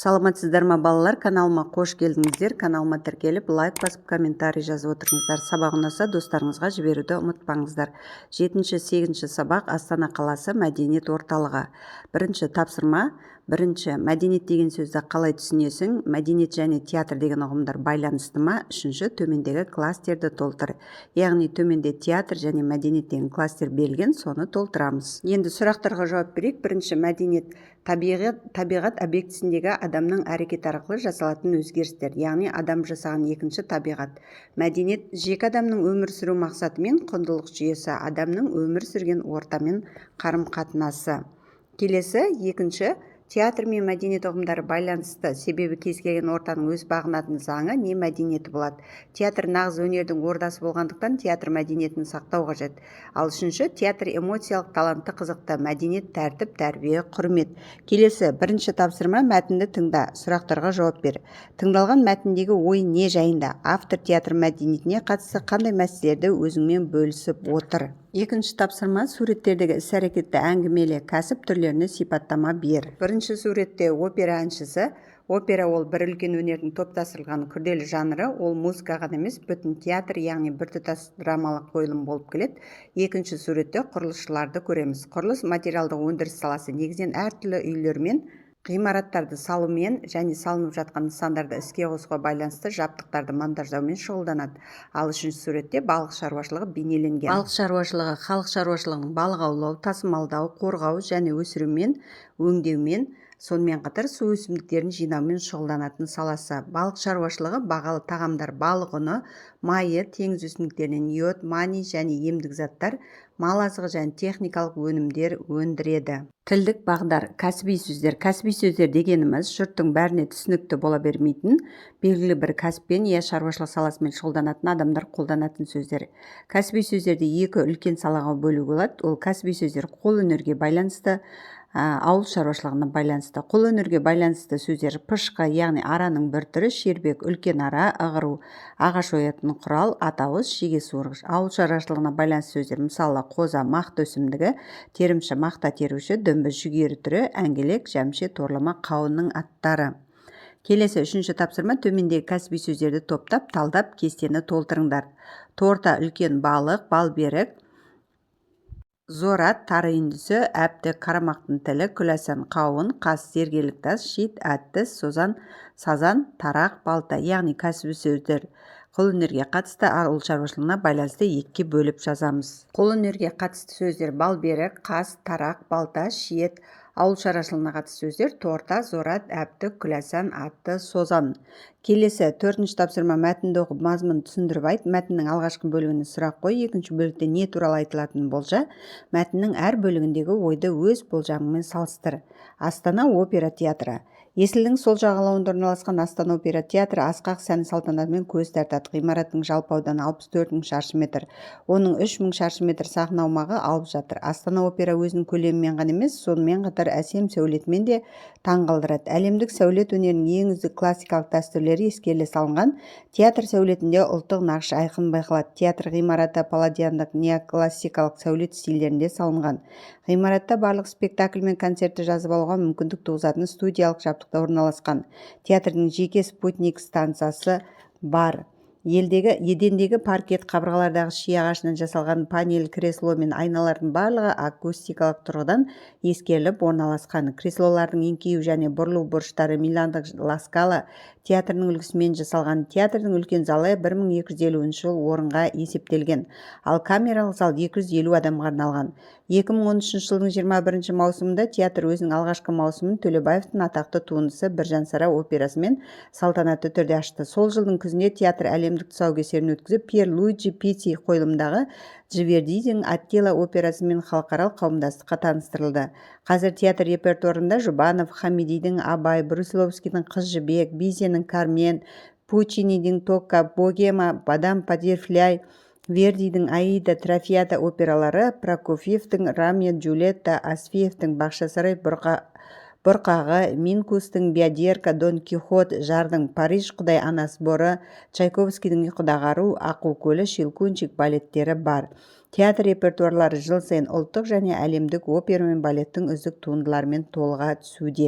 Саламатсыздар ма балалар, каналыма қош келдіңіздер. Каналыма тіркеліп, лайк басып, комментарий жазып отырыңыздар. Сабақ ұнаса достарыңызға жіберуді ұмытпаңыздар. 7-8 сабақ Астана қаласы мәдениет орталығы. Бірінші тапсырма. Бірінші, мәдениет деген сөзді қалай түсінесің? Мәдениет және театр деген ұғымдар байланысты ма? Үшінші, төмендегі кластерді толтыр. Яғни төменде театр және мәдениет деген кластер берілген, соны толтырамыз. Енді сұрақтарға жауап берейік. Бірінші, мәдениет табиғат объектісіндегі адамның әрекет арқылы жасалатын өзгерістер, яғни адам жасаған. Екінші, табиғат. Мәдениет жеке адамның өмір сүру мақсаты мен құндылық жүйесі, адамның өмір сүрген ортамен қарым-қатынасы. Келесі, екінші, театр мен мәдениет ұғымдары байланысты, себебі кез келген ортаның өз бағынатын заңы не мәдениеті болады. Театр нағыз өнердің ордасы болғандықтан театр мәдениетін сақтау қажет. Ал үшінші, театр эмоциялық талантты қызықты, мәдениет тәртіп, тәрбие, құрмет. Келесі, бірінші тапсырма, мәтінді тыңда, сұрақтарға жауап бер. Тыңдалған мәтіндегі ой не жайында? Автор театр мәдениетіне қатысты қандай мәселелерді өзіңмен бөлісіп отыр? Екінші тапсырма, суреттердегі іс-әрекетті әңгімеле, кәсіп түрлеріне сипаттама бер. Бірінші суретте опера әншісі. Опера ол бір үлкен өнердің топтастырылған күрделі жанры, ол музыка ғана емес, бүтін театр, яғни біртұтас драмалық қойылым болып келеді. Екінші суретте құрылысшыларды көреміз. Құрылыс материалдық өндіріс саласы негізінен әртүрлі үйлер мен ғимараттарды салумен және салынып жатқан нысандарды іске қосуға байланысты жабдықтарды монтаждаумен шұғылданады. Ал үшінші суретте балық шаруашылығы бейнеленген. Балық шаруашылығы халық шаруашылығының балық аулау, тасымалдау, қорғау және өсірумен, өңдеумен, сонымен қатар су өсімдіктерін жинаумен шұғылданатын саласы. Балық шаруашылығы бағалы тағамдар, балық ұны, майы, теңіз өсімдіктерінен йод, магний және емдік заттар, мал азығы және техникалық өнімдер өндіреді. Тілдік бағдар, кәсіби сөздер. Кәсіби сөздер дегеніміз жұрттың бәріне түсінікті бола бермейтін, белгілі бір кәсіппен я шаруашылық саласымен шұғылданатын адамдар қолданатын сөздер. Кәсіби сөздерді екі үлкен салаға бөлуге болады. Ол кәсіби сөздер қолөнерге байланысты, ауыл шаруашылығына байланысты. Қолөнерге байланысты сөздер пышқы, яғни араның бір түрі, шербек, үлкен ара, ығыру, ағаш оятын құрал, атауыз, шеге суырғыш. Ауыл шаруашылығына байланысты сөздер, мысалы қоза, мақта өсімдігі, терімші, мақта теруші, дүмбі, жүгері түрі, әңгелек, жәмше, торлама, қауынның аттары. Келесі, үшінші тапсырма, төмендегі кәсіби сөздерді топтап, талдап, кестені толтырыңдар. Торта, үлкен, балық, балберік, зорат, тары индісі, әпті, қарамақтың тілі, күләсан, қауын, қас, зергерлік тас, шит, әттіс, созан, сазан, тарақ, балта, яғни кәсіби сөздер қолөнерге қатысты, ауыл шаруашылығына байланысты екіге бөліп жазамыз. Қолөнерге қатысты сөздер балберік, қас, тарақ, балта, шиет. Ауыл шаруашылығына қатысты сөздер торта, зорат, әпті, күләсан, атты, созан. Келесі, төртінші тапсырма, мәтінді оқып мазмұнын түсіндіріп айт. Мәтіннің алғашқы бөлігіне сұрақ қой, екінші бөлікте не туралы айтылатынын болжа. Мәтіннің әр бөлігіндегі ойды өз болжамымен салыстыр. Астана опера театры. Есілдің сол жағалауында орналасқан Астана опера театры асқақ сән салтанатымен көз тартады. Ғимараттың жалпы ауданы 64 мың шаршы метр. Оның 3 мың шаршы метр сахна аумағы алып жатыр. Астана опера өзінің көлемімен ғана емес, сонымен қатар әсем сәулетімен де таңғалдырады. Әлемдік сәулет өнерінің ең үздік классикалық дәстүрлері ескеріле салынған. Театр сәулетінде ұлттық нақыш айқын байқалады. Театр ғимараты палладиандық неоклассикалық сәулет стильдерінде салынған. Ғимаратта барлық спектакль мен концертті жазып алуға мүмкіндік туғызатын студиялық жабдықта орналасқан. Театрдың жеке спутник станциясы бар. Едендегі паркет, қабырғалардағы ши ағашынан жасалған панель, кресло мен айналардың барлығы акустикалық тұрғыдан ескеріліп орналасқан. Креслолардың еңкею және бұрылу бұрыштары миландық Ла Скала театрының үлгісімен жасалған. Театрдың үлкен залы 1250 жыл орынға есептелген, ал камералық зал 250 адамға арналған. 2013 жылдың 21 маусымында театр өзінің алғашқы маусымын Төлебаевтың атақты туындысы Біржан Сара операсымен салтанатты түрде ашты. Сол жылдың күзінде театр әлемдік тұсаукесерін өткізіп, Пьер Луиджи Пицци қойылымдағы Джвердидің Аттила операсымен халықаралық қауымдастыққа таныстырылды. Қазір театр репертуарында Жұбанов, Хамидидің Абай, Брусиловскийдің Қыз жібек, Бизенің Кармен, Пучинидің Токка, Богема, Мадам Баттерфляй, Вердидің Аида, Трафиата опералары, Прокофьевтің Ромео Джульетта, Асфиевтің Бақшасарай бұрқағы, Минкустың Бядерка, Дон Кихот, Жардың Париж құдай ана соборы, Чайковскийдің ұйқыдағы ару, Аққу көлі, Щелкунчик балеттері бар. Театр репертуарлары жыл сайын ұлттық және әлемдік опера мен балеттің үздік туындыларымен толыға түсуде.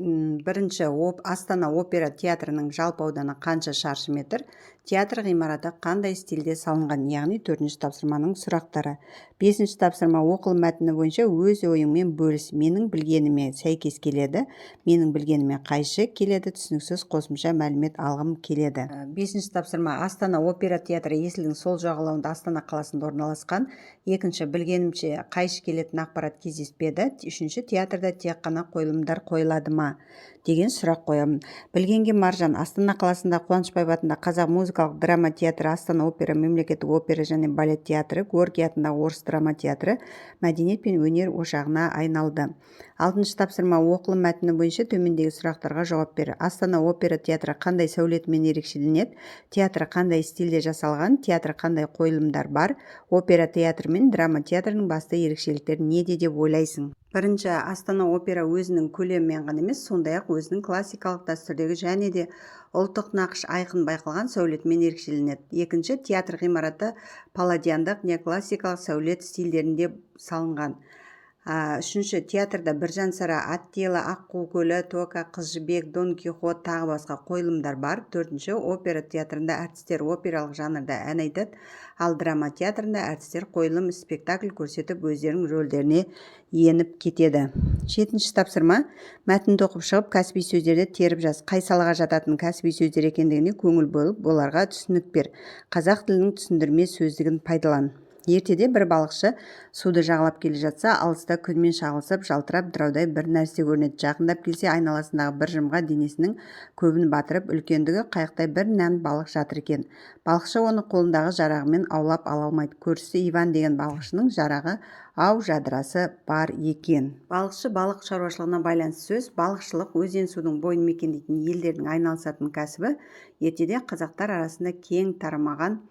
Бірінші Астана опера театрының жалпы ауданы қанша шаршы метр? Театр ғимараты қандай стильде салынған? Яғни 4-ші тапсырманың сұрақтары. 5-ші тапсырма оқылым мәтіні бойынша өз ойыңмен бөліс. Менің білгеніме сәйкес келеді. Менің білгеніме қайшы келеді. Түсініксіз қосымша мәлімет алғым келеді. 5-ші тапсырма Астана опера театры Есілдің сол жағалауында Астана қаласында орналасқан. 2-ші білгенімше қайшы келетін ақпарат кездеспеді. 3-ші театрда тек қана қойылымдар қойылады ма деген сұрақ қоямын. Білгенге маржан. Астана қаласында Қуанышбаев атындағы қазақ музыкалық драма театры, Астана опера мемлекеттік опера және балет театры, Горький атындағы орыс драма театры мәдениет пен өнер ошағына айналды. 6-ші тапсырма оқылым мәтіні бойынша төмендегі сұрақтарға жауап бер. Астана опера театры қандай сәулетімен ерекшеленеді? Театры қандай стильде жасалған? Театры қандай қойылымдар бар? Опера театры мен драма театрының басты ерекшеліктері неде деп ойлайсың? Бірінші, Астана опера өзінің көлемімен ғана емес, сондай-ақ өзінің классикалық дәстүрдегі және де ұлттық нақыш айқын байқалған сәулетімен ерекшеленеді. 2-ші, театр ғимараты палладиандық неоклассикалық сәулет стильдерінде салынған. 3-ші, театрда Біржан Сара, Аттила, Аққу көлі, Тока, Қыз жібек, Дон Кихот тағы басқа қойылымдар бар. 4-ші, опера театрында әртістер опералық жанрда ән айтады, ал драма театрында әртістер қойылым, спектакль көрсетіп өздерінің рөлдеріне еніп кетеді. 7-ші тапсырма мәтінді оқып шығып кәсіби сөздерді теріп жаз. Қай салаға жататын кәсіби сөздер екендігіне көңіл бөліп, оларға түсінік бер. Қазақ тілінің түсіндірме сөздігін пайдалан. Ертеде бір балықшы суды жағалап келе жатса, алыста күнмен шағылысып, жалтырап дыраудай бір нәрсе көрінеді. Жақындап келсе, айналасындағы бір жымға денесінің көбін батырып, үлкендігі қайықтай бір нән балық жатыр екен. Балықшы оны қолындағы жарағымен аулап ала алмайды. Көршісі Иван деген балықшының жарағы ау жадырасы бар екен. Балықшы балық шаруашылығына байланысты сөз. Балықшылық өзен судың бойын мекендейтін елдердің айналысатын кәсібі. Ертеде қазақтар арасында кең тарамаған,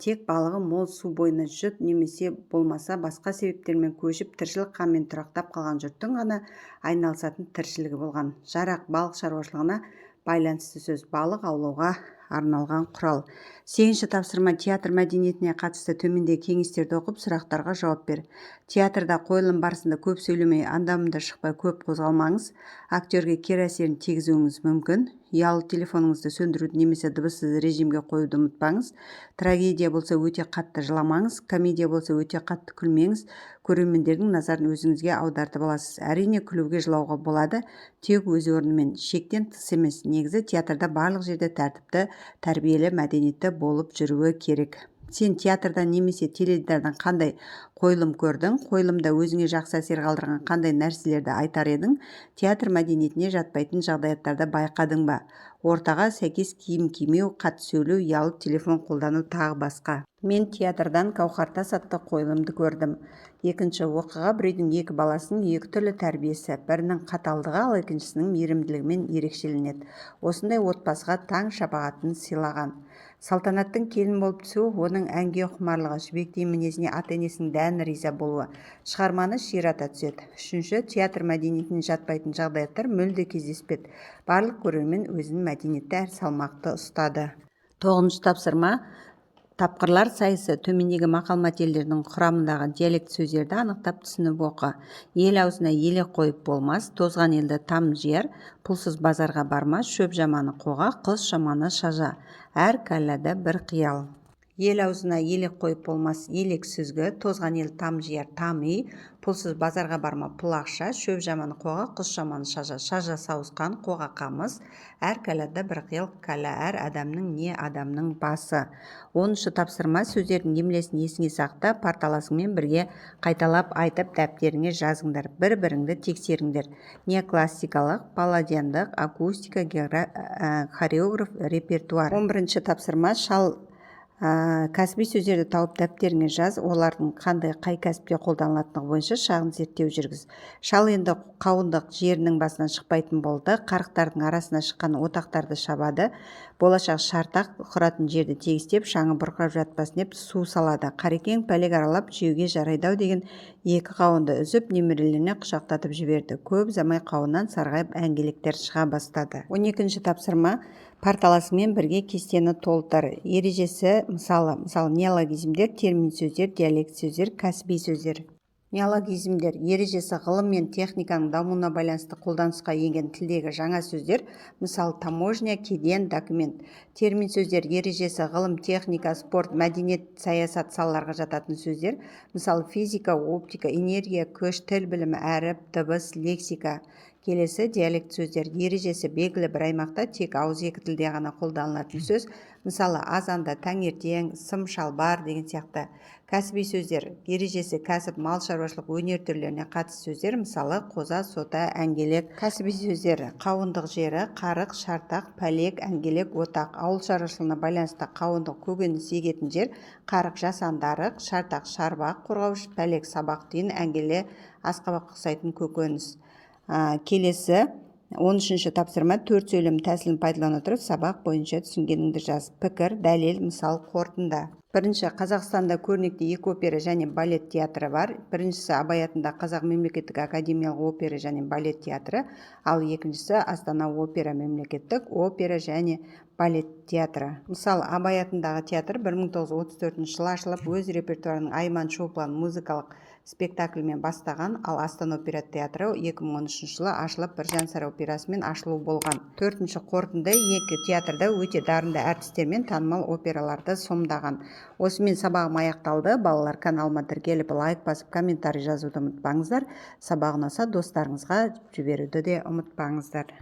тек балығы мол су бойына жұт немесе болмаса басқа себептермен көшіп тіршілік қаммен тұрақтап қалған жұрттың ғана айналысатын тіршілігі болған. Жарақ балық шаруашылығына байланысты сөз. Балық аулауға арналған құрал. 8-ші тапсырма театр мәдениетіне қатысты төмендегі кеңестерді оқып сұрақтарға жауап бер. Театрда қойылым барысында көп сөйлемей, анда-мында шықпай көп қозғалмаңыз. Актерге кері әсерін тигізуіңіз мүмкін. Ұялы телефоныңызды сөндіруді немесе дыбыссыз режимге қоюды ұмытпаңыз. Трагедия болса өте қатты жыламаңыз. Комедия болса өте қатты күлмеңіз. Көрермендердің назарын өзіңізге аудартып аласыз. Әрине күлуге жылауға болады, тек өз орнымен, шектен тыс емес. Негізі театрда барлық жерде тәртіпті, тәрбиелі, мәдениетті болып жүруі керек. Сен театрдан немесе теледидардан қандай қойылым көрдің? Қойылымда өзіңе жақсы әсер қалдырған қандай нәрселерді айтар едің? Театр мәдениетіне жатпайтын жағдаяттарды байқадың ба? Ортаға сәйкес киім кимеу, қатты сөйлеу, ұялы телефон қолдану тағы басқа. Мен театрдан Қауқартас атты қойылымды көрдім. 2-ші оқиға біреудің 2 баласының 2 түрлі тәрбиесі, бірінің қаталдығы, ал екіншісінің мейірімділігімен ерекшеленеді. Осындай отбасыға таң шапағатын сыйлаған. Салтанаттың келін болып түсуі, оның әнге құмарлығы, жібектей мінезіне ата-енесінің дән риза болуы шығарманы ширата түседі. 3-ші театр мәдениетіне жатпайтын жағдаяттар мүлде кездеспеді. Барлық көрермен өзінің мәдениетті әр салмақты ұстады. 9-ші тапсырма тапқырлар сайысы. Төмендегі мақал-мәтелдердің құрамындағы диалект сөздерді анықтап түсініп оқы. Ел аузына елек қойып болмас, тозған елді там жер, пұлсыз базарға бармас, шөп жаманы қоға, қыз жаманы шажа. Әр кәлләда бір қиял. Ел аузына елек қойып болмас, елек сүзгі, тозған ел там жер, там үй, пұлсыз базарға барма, пұл ақша, шөп жаманы қоға, қыз жаманы шажа, шажа сауысқан, қоға қамыс. Әр кәлләда бір қиял, кәллә әр адамның не адамның басы. 10-шы тапсырма сөздердің емлесін есіңе сақта, парталасыңмен бірге қайталап айтып дәптеріңе жазыңдар. Бір-біріңді тексеріңдер. Неоклассикалық, палладиандық, акустика, хореограф, репертуар. 11-ші тапсырма кәсіби сөздерді тауып дәптеріңе жаз, олардың қай кәсіпте қолданылатындығы бойынша шағын зерттеу жүргіз. Шал енді қауындық жерінің басынан шықпайтын болды, қарықтардың арасына шыққан отақтарды шабады, болашақ шартақ құратын жерді тегістеп, шаңы бұрқырап жатпасын деп су салады. Қарекең пәлек аралап жеуге жарайды деген 2 қауынды үзіп, немерелеріне құшақтатып жіберді. Көп замай қауыннан сарғайып әңгелектер шыға бастады. 12-ші тапсырма парталасымен бірге кестені толтыр. Ережесі мысалы неологизмдер, термин сөздер, диалект сөздер, кәсіби сөздер. Неологизмдер ережесі ғылым мен техниканың дамуына байланысты қолданысқа енген тілдегі жаңа сөздер, мысалы таможня, кеден, документ. Термин сөздер ережесі ғылым, техника, спорт, мәдениет, саясат салаларға жататын сөздер, мысалы физика, оптика, энергия, күш, тіл білімі, әріп, дыбыс, лексика. Келесі диалект сөздер ережесі белгілі бір аймақта тек ауызекі тілде ғана қолданылатын сөз, мысалы азанда, таңертең, сым, шалбар деген сияқты. Кәсіби сөздер ережесі кәсіп, мал шаруашылық, өнер түрлеріне қатысты сөздер, мысалы қоза, сота, әңгелек. Кәсіби сөздер қауындық жері, қарық, шартақ, пәлек, әңгелек, отақ. Ауыл шаруашылығына байланысты қауындық көкөніс егетін жер, қарық жасандарық, шартақ шарбақ қорғауыш, пәлек сабақ түйін, әңгеле асқабаққа ұқсайтын көкөніс. Келесі 13-ші тапсырма 4 сөйлем тәсілін пайдалана отырып сабақ бойынша түсінгеніңді жаз. Пікір, дәлел, мысал, қорытынды. Бірінші, Қазақстанда көрнекті 2 опера және балет театры бар. Біріншісі Абай атындағы Қазақ мемлекеттік академиялық опера және балет театры, ал екіншісі Астана опера мемлекеттік опера және балет театры. Мысалы, Абай атындағы театр 1934 жылы ашылып, өз репертуарының Айман Шолпан музыкалық спектакльмен бастаған, ал Астана опера театры 2013 жылы ашылып, Біржан Сара операсымен ашылу болған. Төртінші, қорытынды, екі театрда өте дарынды әртістермен танымал операларды сомдаған. Осымен сабағым аяқталды. Балалар, каналыма тіркеліп, лайк басып, комментарий жазуды ұмытпаңыздар. Сабақ ұнаса достарыңызға жіберуді де ұмытпаңыздар.